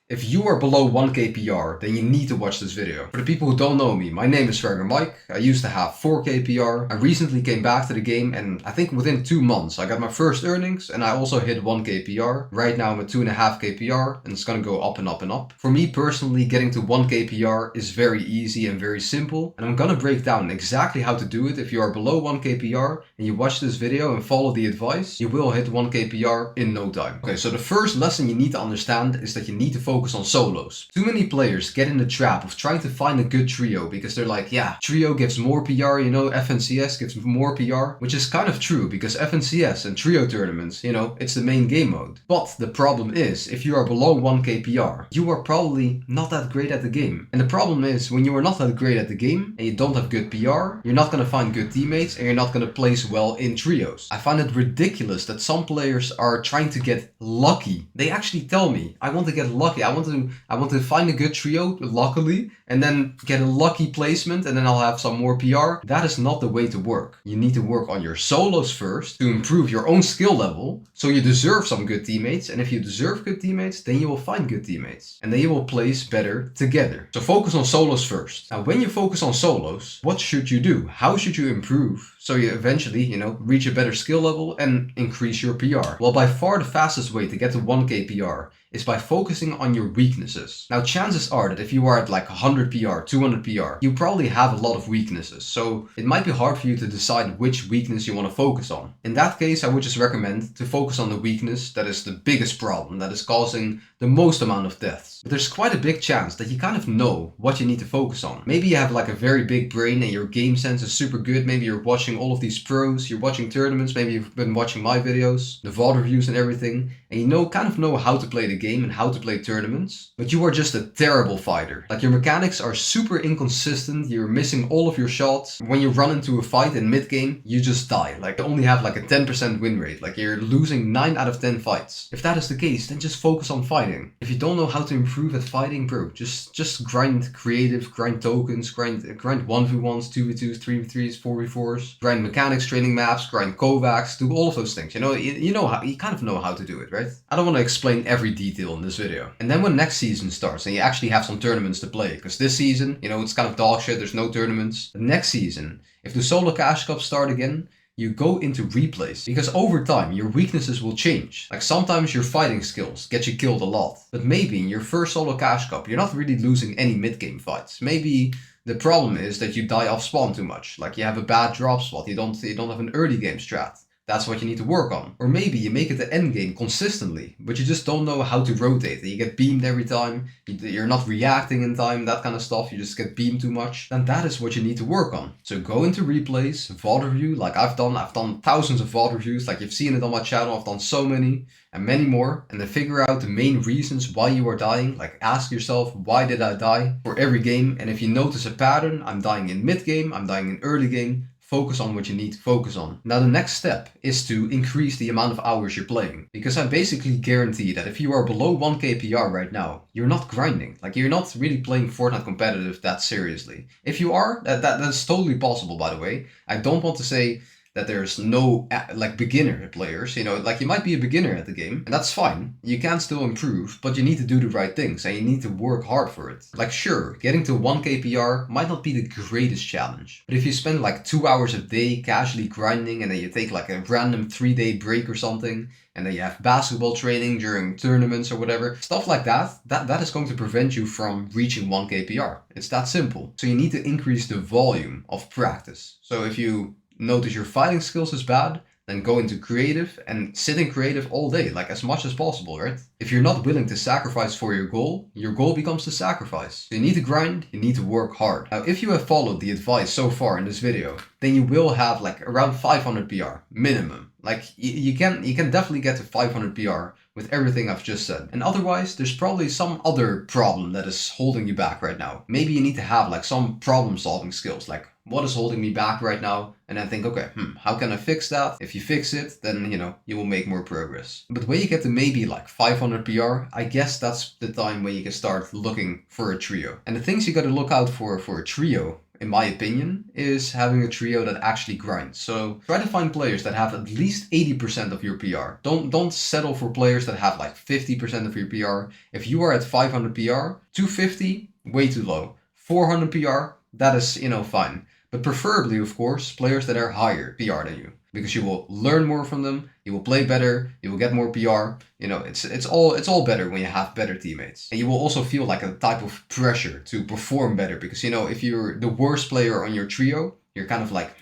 If you are below 1k PR, then you need to watch this video. For the people who don't know me, my name is Fragger Mike. I used to have 4k PR. I recently came back to the game and I think within 2 months I got my first earnings and I also hit 1k PR. Right now I'm at 2.5k PR and it's gonna go up and up and up. For me personally, getting to 1k PR is very easy and very simple, and I'm gonna break down exactly how to do it. If you are below 1k PR and you watch this video and follow the advice, you will hit 1k PR in no time. Okay, so the first lesson you need to understand is that you need to focus on solos. Too many players get in the trap of trying to find a good trio because they're like, yeah, trio gives more PR, you know, FNCS gives more PR, which is kind of true because FNCS and trio tournaments, you know, it's the main game mode. But the problem is, if you are below 1k PR, you are probably not that great at the game. And the problem is, when you are not that great at the game and you don't have good PR, you're not gonna find good teammates and you're not gonna place well in trios. I find it ridiculous that some players are trying to get lucky. They actually tell me, I want to get lucky. I want to find a good trio, luckily, and then get a lucky placement and then I'll have some more PR. That is not the way to work. You need to work on your solos first to improve your own skill level, so you deserve some good teammates, and if you deserve good teammates, then you will find good teammates and then you will place better together. So focus on solos first. Now when you focus on solos, what should you do? How should you improve so you eventually, you know, reach a better skill level and increase your PR? Well, by far the fastest way to get to 1k PR is by focusing on your weaknesses. Now chances are that if you are at like 100 PR, 200 PR, you probably have a lot of weaknesses, so it might be hard for you to decide which weakness you want to focus on. In that case, I would just recommend to focus on the weakness that is the biggest problem, that is causing the most amount of deaths. But there's quite a big chance that you kind of know what you need to focus on. Maybe you have like a very big brain and your game sense is super good. Maybe you're watching all of these pros, you're watching tournaments, maybe you've been watching my videos, the VOD reviews and everything, and you know, kind of know how to play the game and how to play tournaments, but you are just a terrible fighter. Like your mechanics are super inconsistent, you're missing all of your shots. When you run into a fight in mid game, you just die. Like you only have like a 10% win rate, like you're losing 9 out of 10 fights. If that is the case, then just focus on fighting. If you don't know how to improve at fighting, bro, just grind creative, grind tokens, grind 1v1s, 2v2s, 3v3s, 4v4s, grind mechanics, training maps, grind Kovacs, do all of those things. You know, you know how, you kind of know how to do it, right? I don't want to explain every detail in this video. And then when next season starts and you actually have some tournaments to play, because this season, you know, it's kind of dog shit, there's no tournaments. The next season, if the solo cash cups start again, you go into replays, because over time your weaknesses will change. Like sometimes your fighting skills get you killed a lot, but maybe in your first solo cash cup you're not really losing any mid game fights. Maybe the problem is that you die off spawn too much, like you have a bad drop spot, you don't have an early game strat. That's what you need to work on. Or maybe you make it the end game consistently, but you just don't know how to rotate. You get beamed every time, you're not reacting in time, that kind of stuff, you just get beamed too much. Then that is what you need to work on. So go into replays, VOD review, like I've done thousands of VOD reviews, like you've seen it on my channel, I've done so many, and many more, and then figure out the main reasons why you are dying. Like ask yourself, why did I die for every game? And if you notice a pattern, I'm dying in mid game, I'm dying in early game, focus on what you need to focus on. Now the next step is to increase the amount of hours you're playing, because I basically guarantee that if you are below 1k PR right now, you're not grinding. Like you're not really playing Fortnite competitive that seriously. If you are, that's totally possible, by the way. I don't want to say that there's no like beginner players, you know, like you might be a beginner at the game and that's fine. You can still improve, but you need to do the right things and you need to work hard for it. Like sure, getting to 1k PR might not be the greatest challenge, but if you spend like 2 hours a day casually grinding and then you take like a random 3-day break or something, and then you have basketball training during tournaments or whatever, stuff like that is going to prevent you from reaching 1k PR. It's that simple. So you need to increase the volume of practice. So if you notice your fighting skills is bad, then go into creative and sit in creative all day, like as much as possible, right? If you're not willing to sacrifice for your goal becomes the sacrifice. So you need to grind, you need to work hard. Now, if you have followed the advice so far in this video, then you will have like around 500 PR minimum. Like you can definitely get to 500 PR with everything I've just said. And otherwise, there's probably some other problem that is holding you back right now. Maybe you need to have like some problem solving skills, like what is holding me back right now? And I think, okay, how can I fix that? If you fix it, then, you know, you will make more progress. But when you get to maybe like 500 PR, I guess that's the time when you can start looking for a trio. And the things you gotta look out for a trio in my opinion, is having a trio that actually grinds. So try to find players that have at least 80% of your PR. Don't settle for players that have like 50% of your PR. If you are at 500 PR, 250, way too low. 400 PR, that is, fine. But preferably, of course, players that are higher PR than you, because you will learn more from them, you will play better, you will get more PR. It's all better when you have better teammates. And you will also feel like a type of pressure to perform better, because if you're the worst player on your trio, you're kind of like,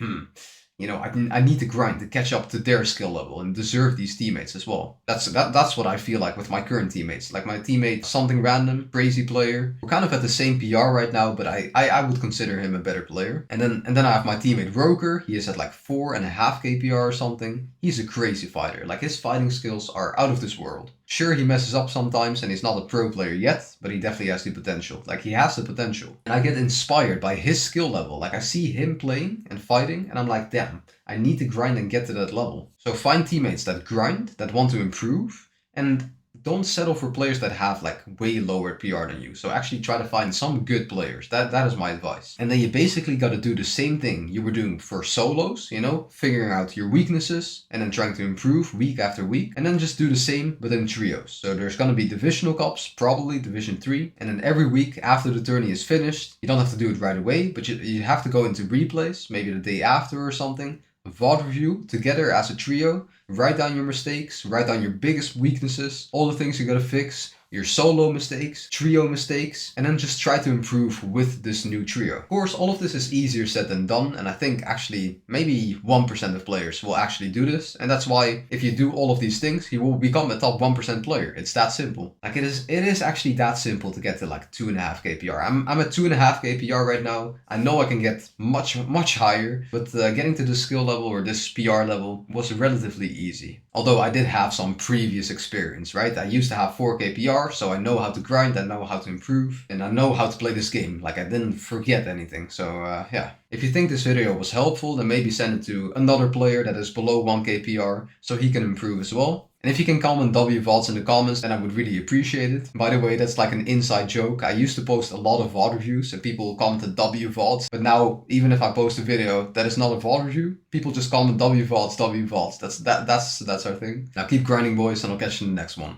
I need to grind to catch up to their skill level and deserve these teammates as well. That's what I feel like with my current teammates. Like my teammate, something random, crazy player. We're kind of at the same PR right now, but I would consider him a better player. And then I have my teammate Roker. He is at like 4.5k PR or something. He's a crazy fighter. Like his fighting skills are out of this world. Sure, he messes up sometimes and he's not a pro player yet, but he definitely has the potential. Like he has the potential. And I get inspired by his skill level. Like I see him playing and fighting and I'm like, damn, I need to grind and get to that level. So find teammates that grind, that want to improve, and don't settle for players that have like way lower PR than you. So actually try to find some good players. That is my advice. And then you basically got to do the same thing you were doing for solos, figuring out your weaknesses and then trying to improve week after week. And then just do the same but in trios. So there's going to be divisional cups, probably division 3. And then every week after the tourney is finished, you don't have to do it right away, but you have to go into replays, maybe the day after or something. VOD review together as a trio, write down your mistakes, write down your biggest weaknesses, all the things you gotta fix, your solo mistakes, trio mistakes, and then just try to improve with this new trio. Of course, all of this is easier said than done, and I think actually maybe 1% of players will actually do this, and that's why if you do all of these things, you will become a top 1% player. It's that simple. Like it is actually that simple to get to like 2.5k PR. I'm at 2.5k PR right now. I know I can get much higher, but getting to this skill level or this PR level was relatively easy. Although I did have some previous experience, right? I used to have 4k PR, so I know how to grind, I know how to improve, and I know how to play this game. Like I didn't forget anything, so yeah. If you think this video was helpful, then maybe send it to another player that is below 1k PR, so he can improve as well. And if you can comment WVODs in the comments, then I would really appreciate it. By the way, that's like an inside joke. I used to post a lot of VOD reviews and people commented WVODs. But now, even if I post a video that is not a VOD review, people just comment WVODs. That's our thing. Now keep grinding, boys, and I'll catch you in the next one.